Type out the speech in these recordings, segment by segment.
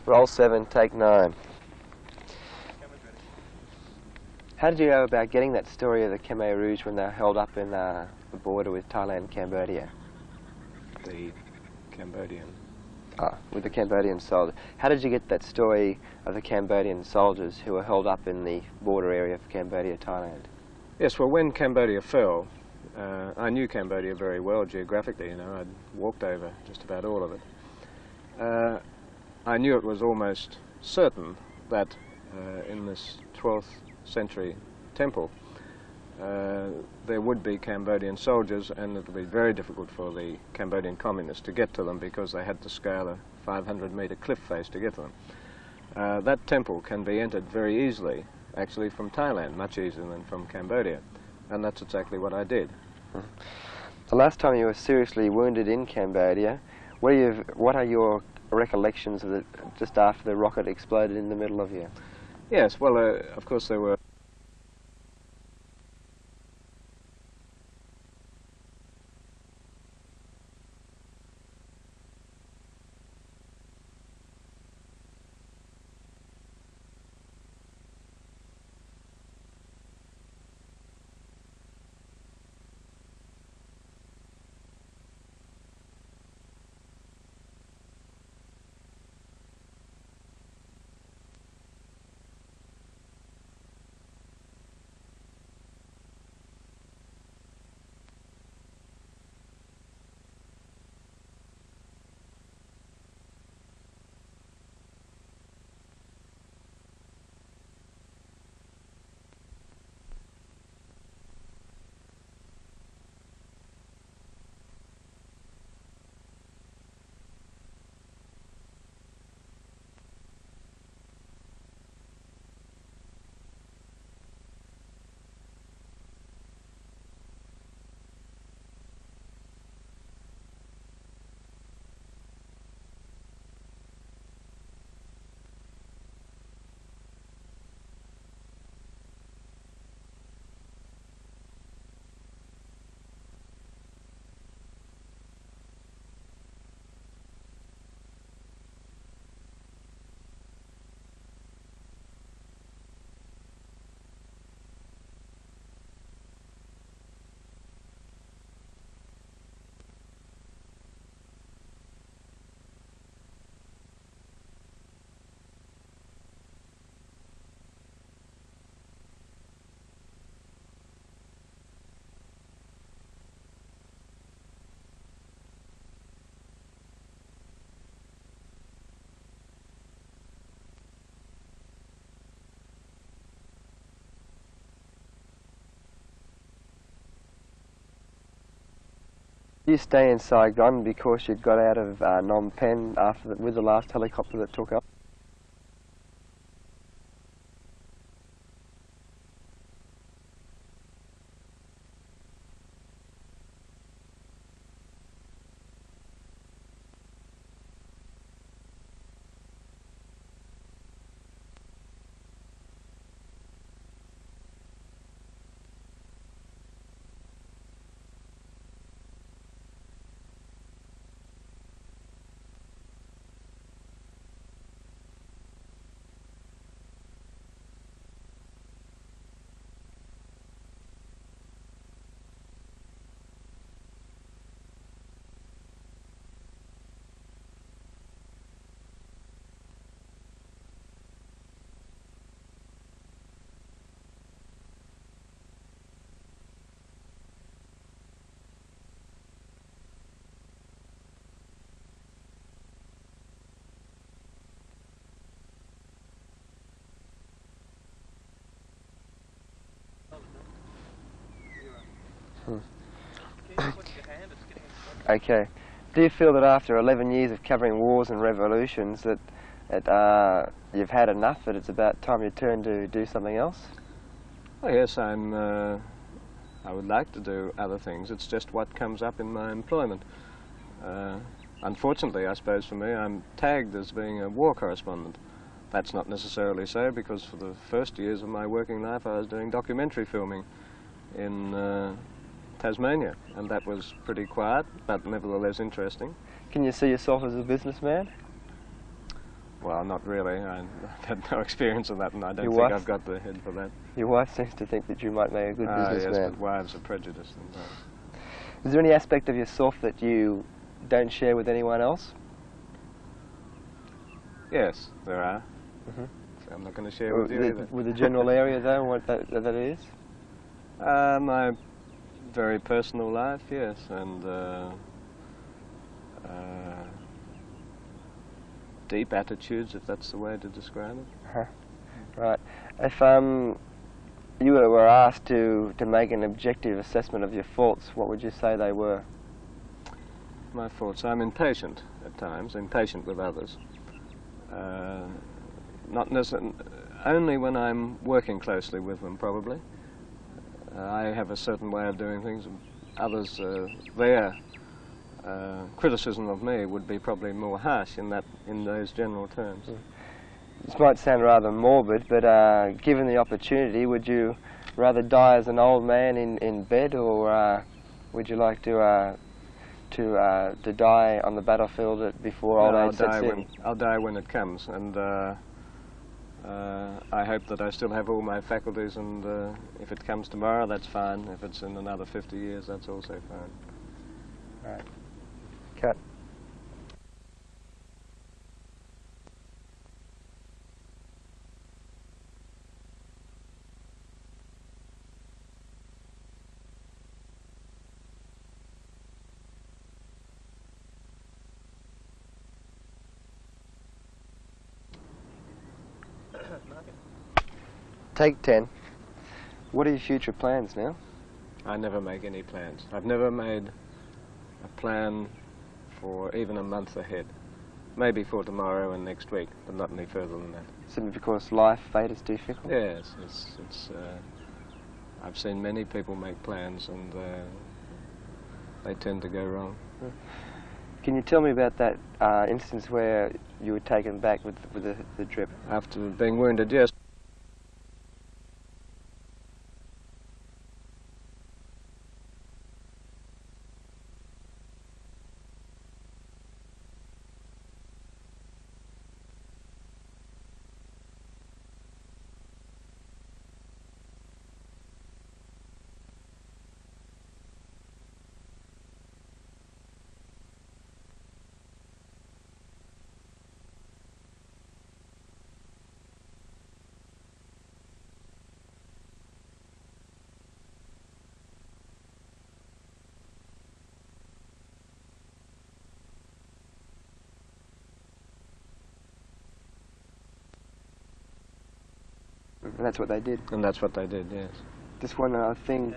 Roll 7, take 9. How did you go about getting that story of the Khmer Rouge when they were held up in the border with Thailand and Cambodia? The Cambodian. With the Cambodian soldiers. How did you get that story of the Cambodian soldiers who were held up in the border area of Cambodia, Thailand? Yes, well, when Cambodia fell, I knew Cambodia very well geographically, you know, I'd walked over just about all of it. I knew it was almost certain that in this 12th century temple there would be Cambodian soldiers, and it would be very difficult for the Cambodian communists to get to them because they had to scale a 500-meter cliff face to get to them. That temple can be entered very easily, actually from Thailand, much easier than from Cambodia, and that's exactly what I did. The last time you were seriously wounded in Cambodia, what are your recollections of just after the rocket exploded in the middle of you? Yes, well, of course there were Did you stay in Saigon because you'd got out of Phnom Penh with the last helicopter that took off? Okay. Do you feel that after 11 years of covering wars and revolutions that you've had enough, that it's about time you turn to do something else? Oh yes, I would like to do other things. It's just what comes up in my employment. Unfortunately, I suppose for me, I'm tagged as being a war correspondent. That's not necessarily so, because for the first years of my working life I was doing documentary filming in Tasmania, and that was pretty quiet, but nevertheless interesting. Can you see yourself as a businessman? Well, not really. I've had no experience of that, and I don't Your think wife? I've got the head for that. Your wife seems to think that you might make a good Yes, businessman. but wives are prejudiced. And, Is there any aspect of yourself that you don't share with anyone else? yes, there are. Mm-hmm. So I'm not going to share with you either. With the general area, though, what that is? My very personal life, yes, and deep attitudes, if that's the way to describe it. Uh-huh. Right. If you were asked to make an objective assessment of your faults, what would you say they were? My faults. I'm impatient at times, impatient with others. Not necessarily, only when I'm working closely with them, probably. I have a certain way of doing things. Others, their criticism of me would be probably more harsh in those general terms. This might sound rather morbid, but given the opportunity, would you rather die as an old man in bed, or would you like to die on the battlefield before old age sets in? I'll die when it comes, and I hope that I still have all my faculties, and if it comes tomorrow, that's fine. If it's in another 50 years, that's also fine. Right. Cut. Take 10. What are your future plans now? I never make any plans. I've never made a plan for even a month ahead. Maybe for tomorrow and next week, but not any further than that. Simply because life, fate is too fickle? Yes, I've seen many people make plans, and they tend to go wrong. Can you tell me about that instance where you were taken back with the drip? After being wounded, yes. And that's what they did. And that's what they did, yes. Just one other thing.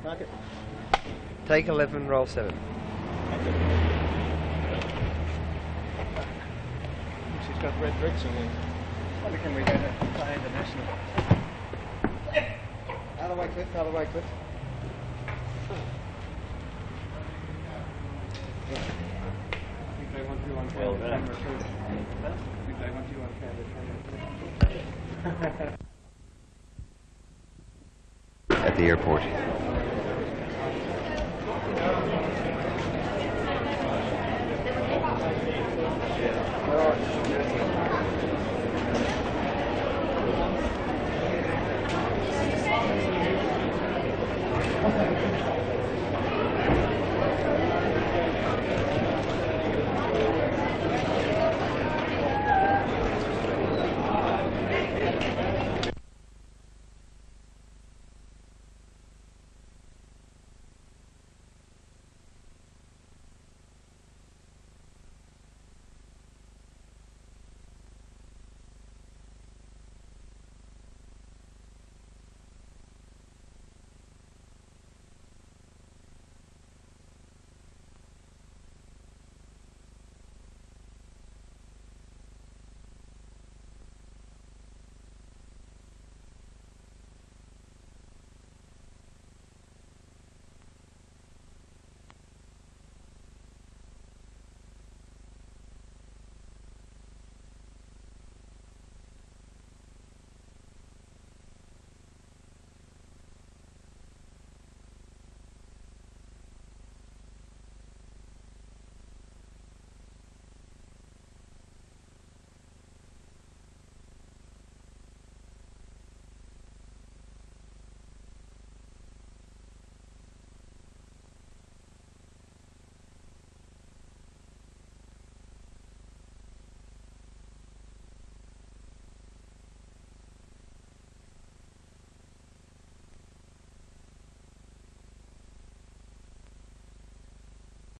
Target. Take 11, roll 7. She's got red bricks in here. Probably can we go to play international? Out of the way, Cliff, out of the way, Cliff. I think they want you on camera too. I think they want you on camera too. At the airport. Well,